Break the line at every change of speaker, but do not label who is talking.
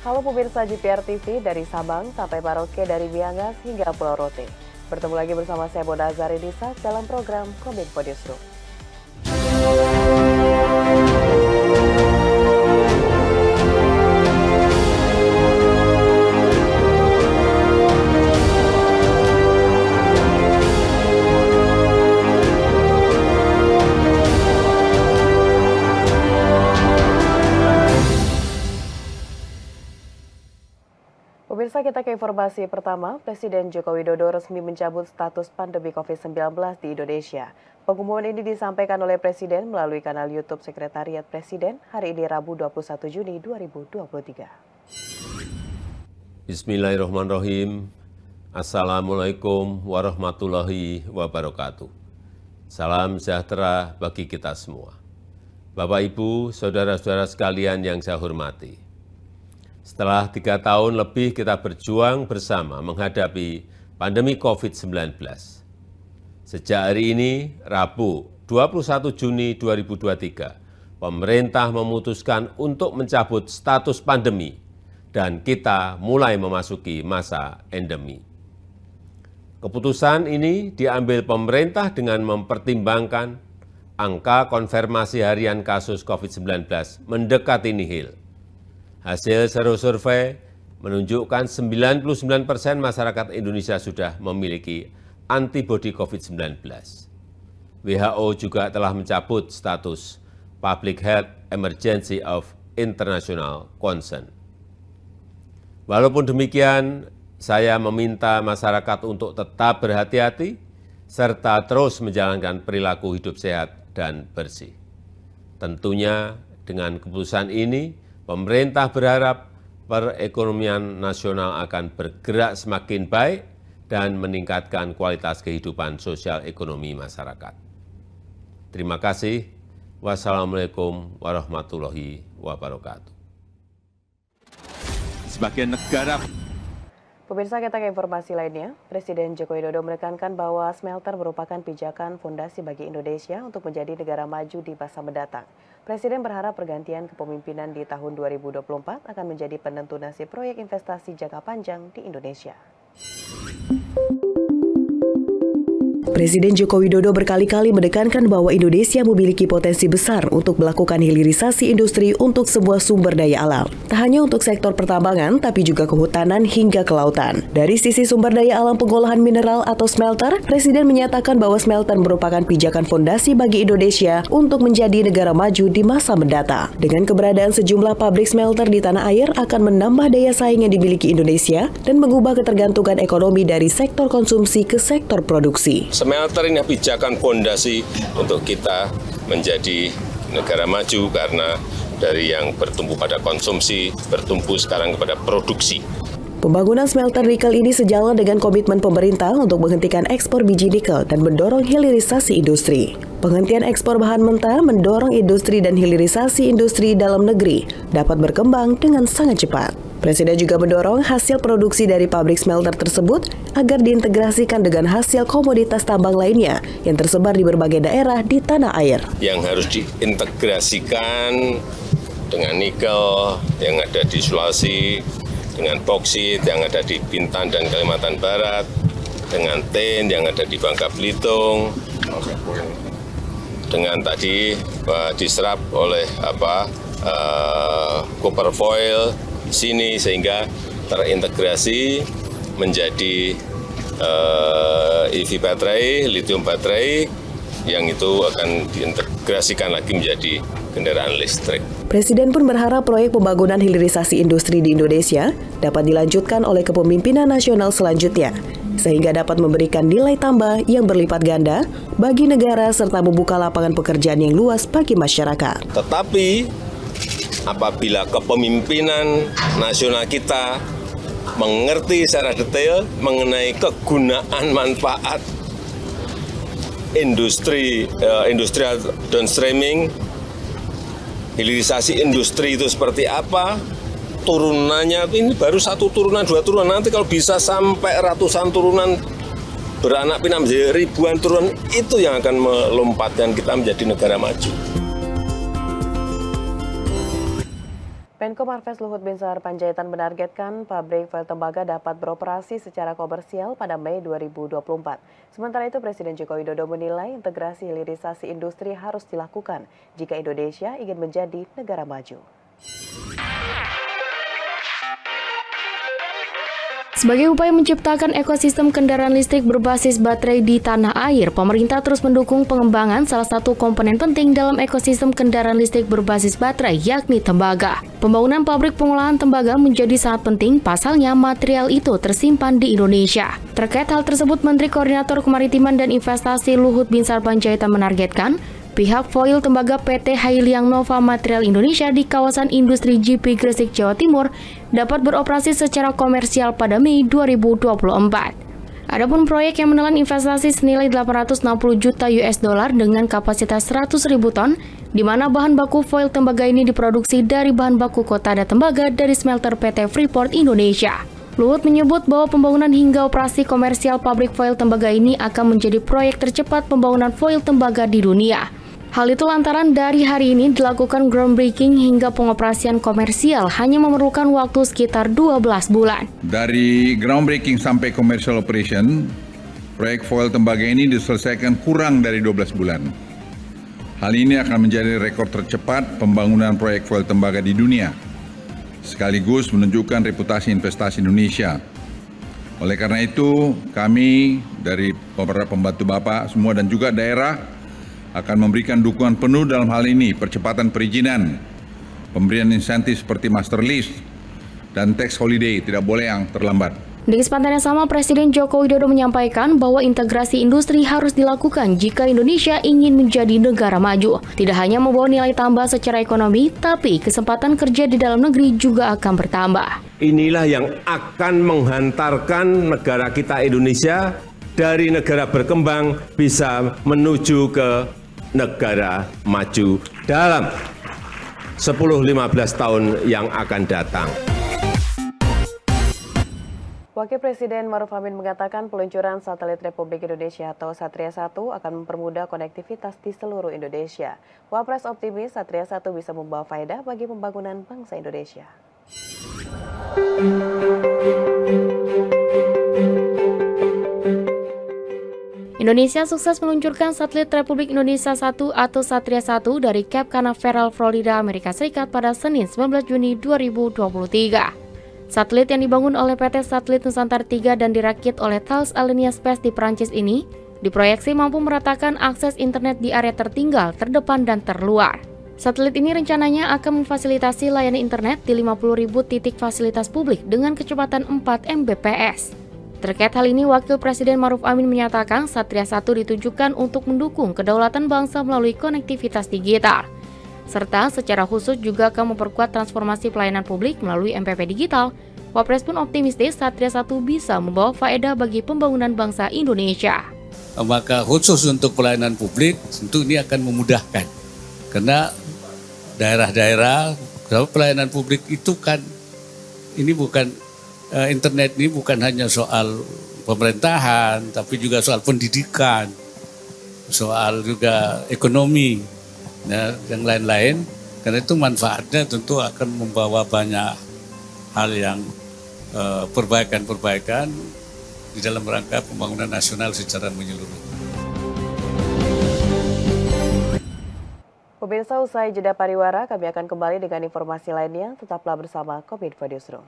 Halo pemirsa GPR TV dari Sabang sampai Merauke, dari Miangas hingga Pulau Rote. Bertemu lagi bersama saya Boda Azaridisa dalam program Kominfo Newsroom. Pemirsa, kita ke informasi pertama. Presiden Joko Widodo resmi mencabut status pandemi COVID-19 di Indonesia. Pengumuman ini disampaikan oleh Presiden melalui kanal YouTube Sekretariat Presiden hari ini Rabu 21 Juni 2023.
Bismillahirrahmanirrahim. Assalamualaikum warahmatullahi wabarakatuh. Salam sejahtera bagi kita semua. Bapak, Ibu, saudara-saudara sekalian yang saya hormati. Setelah 3 tahun lebih kita berjuang bersama menghadapi pandemi COVID-19. Sejak hari ini, Rabu 21 Juni 2023, pemerintah memutuskan untuk mencabut status pandemi dan kita mulai memasuki masa endemi. Keputusan ini diambil pemerintah dengan mempertimbangkan angka konfirmasi harian kasus COVID-19 mendekati nihil. Hasil survei menunjukkan 99% masyarakat Indonesia sudah memiliki antibodi COVID-19. WHO juga telah mencabut status Public Health Emergency of International Concern. Walaupun demikian, saya meminta masyarakat untuk tetap berhati-hati serta terus menjalankan perilaku hidup sehat dan bersih. Tentunya dengan keputusan ini, pemerintah berharap perekonomian nasional akan bergerak semakin baik dan meningkatkan kualitas kehidupan sosial ekonomi masyarakat. Terima kasih. Wassalamualaikum warahmatullahi wabarakatuh.
Sebagian negara.
Pemirsa, kita ke informasi lainnya. Presiden Joko Widodo menekankan bahwa smelter merupakan pijakan fondasi bagi Indonesia untuk menjadi negara maju di masa mendatang. Presiden berharap pergantian kepemimpinan di tahun 2024 akan menjadi penentu nasib proyek investasi jangka panjang di Indonesia.
Presiden Joko Widodo berkali-kali menekankan bahwa Indonesia memiliki potensi besar untuk melakukan hilirisasi industri untuk sebuah sumber daya alam. Tak hanya untuk sektor pertambangan, tapi juga kehutanan hingga kelautan. Dari sisi sumber daya alam pengolahan mineral atau smelter, Presiden menyatakan bahwa smelter merupakan pijakan fondasi bagi Indonesia untuk menjadi negara maju di masa mendatang. Dengan keberadaan sejumlah pabrik smelter di tanah air akan menambah daya saing yang dimiliki Indonesia dan mengubah ketergantungan ekonomi dari sektor konsumsi ke sektor produksi.
Smelter ini pijakan fondasi untuk kita menjadi negara maju karena dari yang bertumbuh pada konsumsi, bertumbuh sekarang kepada produksi.
Pembangunan smelter nikel ini sejalan dengan komitmen pemerintah untuk menghentikan ekspor biji nikel dan mendorong hilirisasi industri. Penghentian ekspor bahan mentah mendorong industri dan hilirisasi industri dalam negeri dapat berkembang dengan sangat cepat. Presiden juga mendorong hasil produksi dari pabrik smelter tersebut agar diintegrasikan dengan hasil komoditas tambang lainnya yang tersebar di berbagai daerah di tanah air.
Yang harus diintegrasikan dengan nikel yang ada di Sulawesi, dengan boksit yang ada di Bintan dan Kalimantan Barat, dengan tin yang ada di Bangka Belitung, dengan tadi diserap oleh copper foil sini sehingga terintegrasi menjadi EV baterai, lithium baterai yang itu akan diintegrasikan lagi menjadi kendaraan listrik.
Presiden pun berharap proyek pembangunan hilirisasi industri di Indonesia dapat dilanjutkan oleh kepemimpinan nasional selanjutnya, sehingga dapat memberikan nilai tambah yang berlipat ganda bagi negara serta membuka lapangan pekerjaan yang luas bagi masyarakat.
Tetapi apabila kepemimpinan nasional kita mengerti secara detail mengenai kegunaan manfaat industrial downstreaming, hilirisasi industri itu seperti apa, turunannya ini baru 1 turunan, 2 turunan, nanti kalau bisa sampai ratusan turunan beranak pinak menjadi ribuan turunan, itu yang akan melompatkan kita menjadi negara maju.
Menko Marves Luhut Binsar Panjaitan menargetkan pabrik foil tembaga dapat beroperasi secara komersial pada Mei 2024. Sementara itu, Presiden Joko Widodo menilai integrasi hilirisasi industri harus dilakukan jika Indonesia ingin menjadi negara maju.
Sebagai upaya menciptakan ekosistem kendaraan listrik berbasis baterai di tanah air, pemerintah terus mendukung pengembangan salah satu komponen penting dalam ekosistem kendaraan listrik berbasis baterai, yakni tembaga. Pembangunan pabrik pengolahan tembaga menjadi sangat penting, pasalnya material itu tersimpan di Indonesia. Terkait hal tersebut, Menteri Koordinator Kemaritiman dan Investasi Luhut Binsar Panjaitan menargetkan pihak foil tembaga PT Hailiang Nova Material Indonesia di kawasan industri GP Gresik, Jawa Timur dapat beroperasi secara komersial pada Mei 2024. Adapun proyek yang menelan investasi senilai 860 juta US dollar dengan kapasitas 100.000 ton, di mana bahan baku foil tembaga ini diproduksi dari bahan baku kotada tembaga dari smelter PT Freeport Indonesia. Luhut menyebut bahwa pembangunan hingga operasi komersial pabrik foil tembaga ini akan menjadi proyek tercepat pembangunan foil tembaga di dunia. Hal itu lantaran dari hari ini dilakukan groundbreaking hingga pengoperasian komersial hanya memerlukan waktu sekitar 12 bulan.
Dari groundbreaking sampai commercial operation, proyek foil tembaga ini diselesaikan kurang dari 12 bulan. Hal ini akan menjadi rekor tercepat pembangunan proyek foil tembaga di dunia, sekaligus menunjukkan reputasi investasi Indonesia. Oleh karena itu, kami dari beberapa pembantu Bapak semua dan juga daerah akan memberikan dukungan penuh dalam hal ini, percepatan perizinan, pemberian insentif seperti master lease, dan tax holiday tidak boleh yang terlambat.
Di kesempatan yang sama, Presiden Joko Widodo menyampaikan bahwa integrasi industri harus dilakukan jika Indonesia ingin menjadi negara maju. Tidak hanya membawa nilai tambah secara ekonomi, tapi kesempatan kerja di dalam negeri juga akan bertambah.
Inilah yang akan menghantarkan negara kita Indonesia dari negara berkembang bisa menuju ke negara maju dalam 10-15 tahun yang akan datang.
Wakil Presiden Maruf Amin mengatakan peluncuran satelit Republik Indonesia atau Satria 1 akan mempermudah konektivitas di seluruh Indonesia. Wapres optimis Satria 1 bisa membawa faedah bagi pembangunan bangsa Indonesia.
Indonesia sukses meluncurkan satelit Republik Indonesia 1 atau Satria 1 dari Cape Canaveral, Florida, Amerika Serikat pada Senin 19 Juni 2023. Satelit yang dibangun oleh PT Satelit Nusantara 3 dan dirakit oleh Thales Alenia Space di Prancis ini diproyeksi mampu meratakan akses internet di area tertinggal, terdepan, dan terluar. Satelit ini rencananya akan memfasilitasi layanan internet di 50.000 titik fasilitas publik dengan kecepatan 4 Mbps. Terkait hal ini, Wakil Presiden Maruf Amin menyatakan Satria 1 ditujukan untuk mendukung kedaulatan bangsa melalui konektivitas digital. Serta secara khusus juga akan memperkuat transformasi pelayanan publik melalui MPP digital. Wapres pun optimistis Satria 1 bisa membawa faedah bagi pembangunan bangsa Indonesia.
Maka khusus untuk pelayanan publik tentu ini akan memudahkan. Karena daerah-daerah pelayanan publik itu kan ini bukan internet ini bukan hanya soal pemerintahan, tapi juga soal pendidikan, soal juga ekonomi, dan yang lain-lain. Karena itu manfaatnya tentu akan membawa banyak hal yang perbaikan-perbaikan di dalam rangka pembangunan nasional secara menyeluruh.
Pemirsa, usai jeda pariwara, kami akan kembali dengan informasi lainnya. Tetaplah bersama Kominfo Newsroom.